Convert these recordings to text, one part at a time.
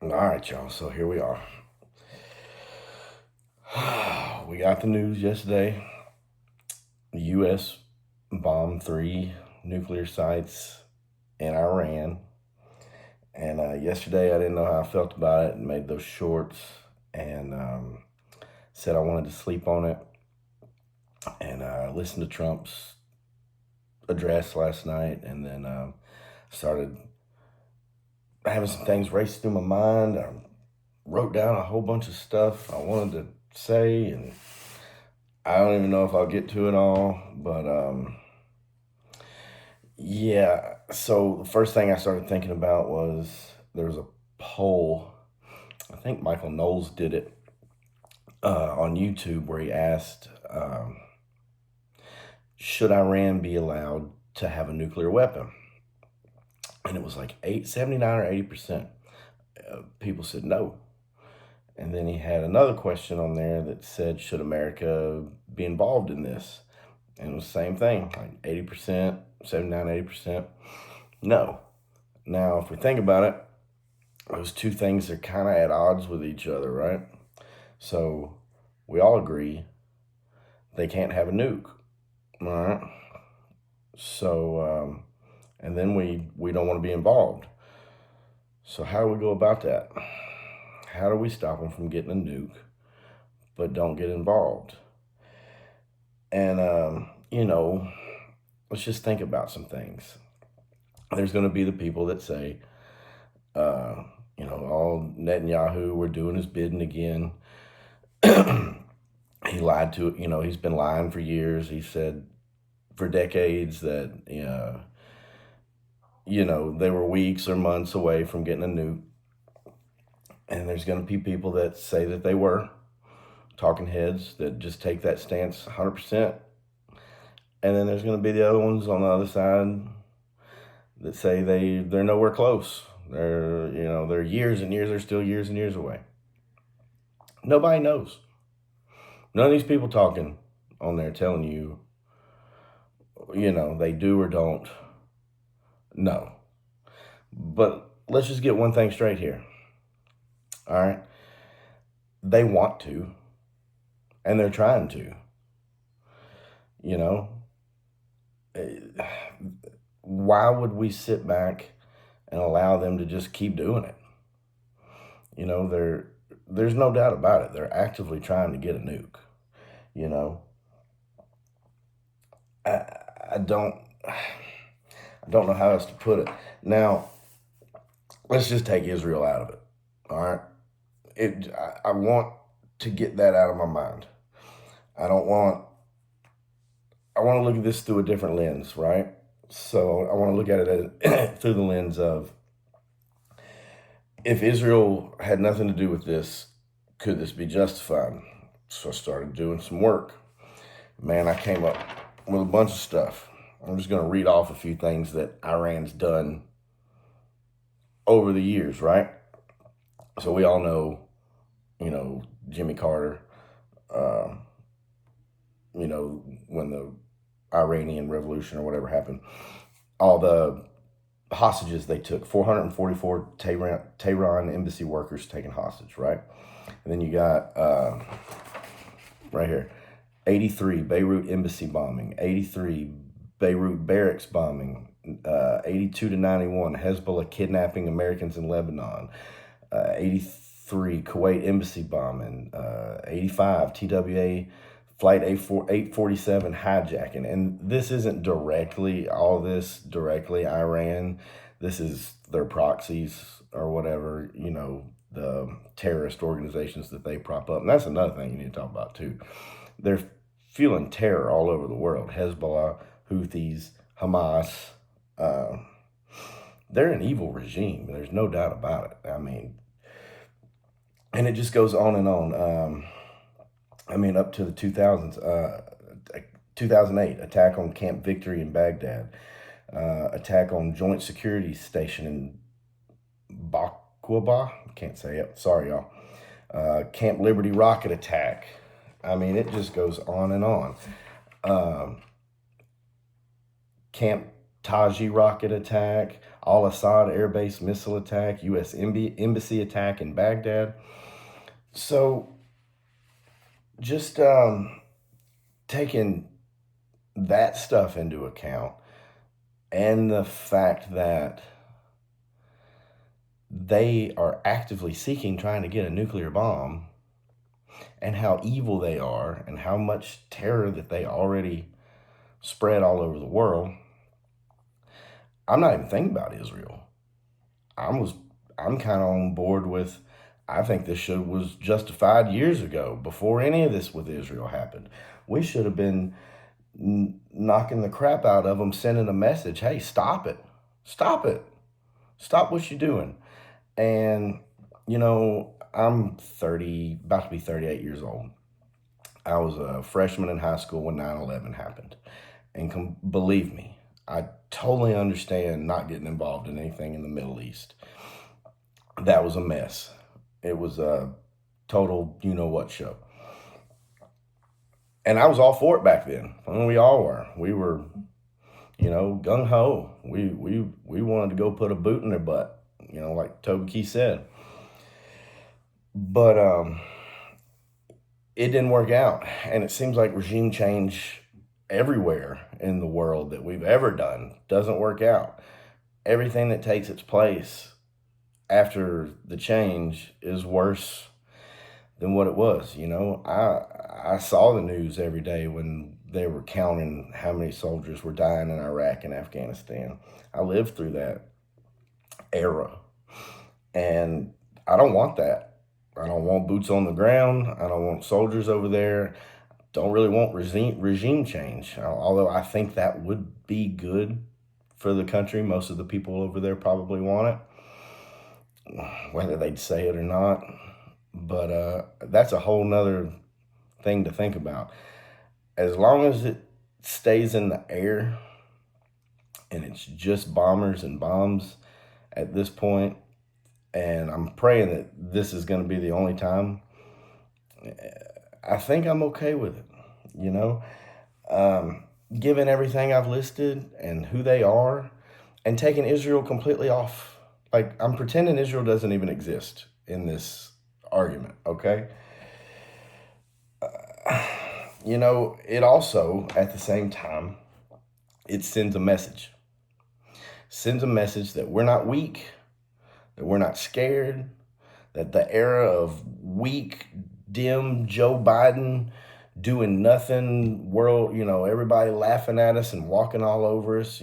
All right, y'all. So here we are. We got the news yesterday. The U.S. bombed 3 nuclear sites in Iran. And yesterday, I didn't know how I felt about it and made those shorts and said I wanted to sleep on it. And listened to Trump's address last night and then started having some things race through my mind. I wrote down a whole bunch of stuff I wanted to say, and I don't even know if I'll get to it all, but yeah. So the first thing I started thinking about was there was a poll. I think Michael Knowles did it on YouTube where he asked, should Iran be allowed to have a nuclear weapon? And it was like 79 or 80%. People said no. And then he had another question on there that said, should America be involved in this? And it was the same thing, like 80%, 79, 80%. No. Now, if we think about it, those two things are kind of at odds with each other, right? So we all agree they can't have a nuke, all right? So, and then we don't want to be involved. So how do we go about that? How do we stop them from getting a nuke, but don't get involved? And, let's just think about some things. There's going to be the people that say, uh, all Netanyahu, we're doing his bidding again. He lied to, he's been lying for years. He said for decades that, they were weeks or months away from getting a nuke. And there's going to be people that say that they were, talking heads that just take that stance 100%. And then there's going to be the other ones on the other side that say they're nowhere close. They're years and years, they're still years and years away. Nobody knows. None of these people talking on there telling you, they do or don't know. But let's just get one thing straight here. All right. They want to, and they're trying to. Why would we sit back and allow them to just keep doing it? There's no doubt about it. They're actively trying to get a nuke. I, I don't I don't know how else to put it. Now, let's just take Israel out of it. All right. I want to get that out of my mind. I don't want I want to look at this through a different lens, right? So I want to look at it through the lens of, if Israel had nothing to do with this, could this be justified? So I started doing some work. Man, I came up with a bunch of stuff. I'm just going to read off a few things that Iran's done over the years, right? So we all know, Jimmy Carter, uh, when the Iranian Revolution or whatever happened, all the hostages they took, 444 Tehran embassy workers taken hostage, right? And then you got, right here, 83 Beirut embassy bombing, 83 Beirut barracks bombing, 82 to 91 Hezbollah kidnapping Americans in Lebanon, 83 Kuwait embassy bombing, 85 TWA flight 847 hijacking. And this isn't all this directly Iran. This is their proxies or whatever, the terrorist organizations that they prop up. And that's another thing you need to talk about too. They're fueling terror all over the world. Hezbollah, Houthis, Hamas. They're an evil regime. There's no doubt about it. I mean, and it just goes on and on. Up to the 2000s. 2008, attack on Camp Victory in Baghdad. Attack on Joint Security Station in Baquba. Can't say it. Sorry, y'all. Camp Liberty rocket attack. I mean, it just goes on and on. Camp Taji rocket attack. al-Assad air base missile attack, U.S. embassy attack in Baghdad. So just taking that stuff into account, and the fact that they are actively seeking trying to get a nuclear bomb, and how evil they are, and how much terror that they already spread all over the world, I'm not even thinking about Israel. I'm kind of on board with, I think this should was justified years ago, before any of this with Israel happened. We should have been knocking the crap out of them, sending a message, hey, stop it. Stop it. Stop what you're doing. And, I'm 30, about to be 38 years old. I was a freshman in high school when 9/11 happened. And believe me, I totally understand not getting involved in anything in the Middle East. That was a mess. It was a total you-know-what show. And I was all for it back then. I mean, we all were. We were, gung-ho. We wanted to go put a boot in their butt, like Toby Keith said. But it didn't work out. And it seems like regime change everywhere in the world that we've ever done doesn't work out. Everything that takes its place after the change is worse than what it was. I saw the news every day when they were counting how many soldiers were dying in Iraq and Afghanistan. I lived through that era, and I don't want that. I don't want boots on the ground. I don't want soldiers over there. Don't really want regime change, although I think that would be good for the country. Most of the people over there probably want it, whether they'd say it or not. But that's a whole nother thing to think about. As long as it stays in the air and it's just bombers and bombs at this point, and I'm praying that this is going to be the only time, I think I'm okay with it. Given everything I've listed and who they are, and taking Israel completely off, like I'm pretending Israel doesn't even exist in this argument, okay? It also, at the same time, it sends a message. Sends a message that we're not weak, that we're not scared, that the era of weak, dim Joe Biden doing nothing, world, everybody laughing at us and walking all over us,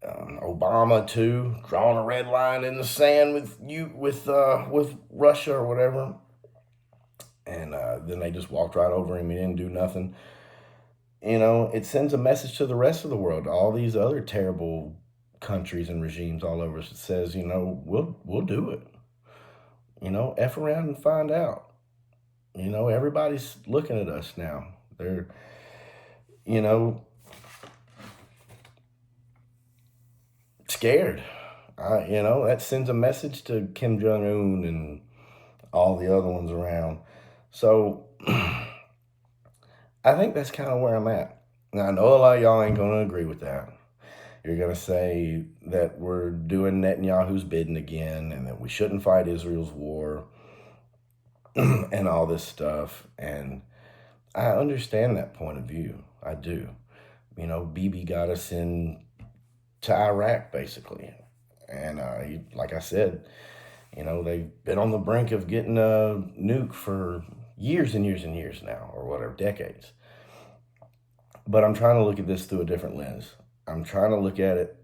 Obama too, drawing a red line in the sand with Russia or whatever. And then they just walked right over him. He didn't do nothing. It sends a message to the rest of the world, to all these other terrible countries and regimes all over us. It says, we'll do it. F around and find out. Everybody's looking at us now. They're, scared. That sends a message to Kim Jong-un and all the other ones around. So I think that's kind of where I'm at. Now, I know a lot of y'all ain't going to agree with that. You're going to say that we're doing Netanyahu's bidding again and that we shouldn't fight Israel's war and all this stuff. And I understand that point of view. I do. Bibi got us to Iraq, basically. And like I said, they've been on the brink of getting a nuke for years and years and years now, or whatever, decades. But I'm trying to look at this through a different lens. I'm trying to look at it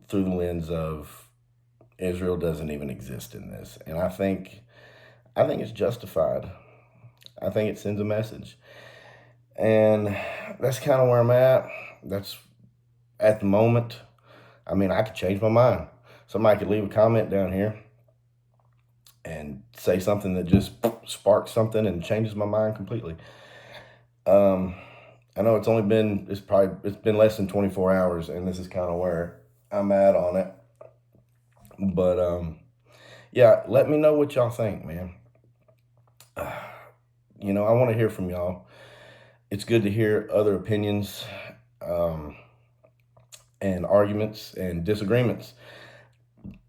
through the lens of Israel doesn't even exist in this. And I think it's justified. I think it sends a message. And that's kind of where I'm at. That's at the moment. I mean, I could change my mind. Somebody could leave a comment down here and say something that just sparks something and changes my mind completely. I know it's been less than 24 hours, and this is kind of where I'm at on it. But yeah, let me know what y'all think, man. I want to hear from y'all. It's good to hear other opinions. and arguments and disagreements.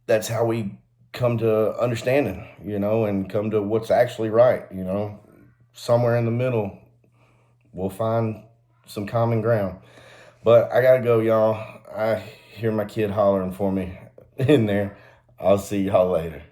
That's how we come to understanding, and come to what's actually right. Somewhere in the middle, we'll find some common ground. But I gotta go, y'all. I hear my kid hollering for me in there. I'll see y'all later.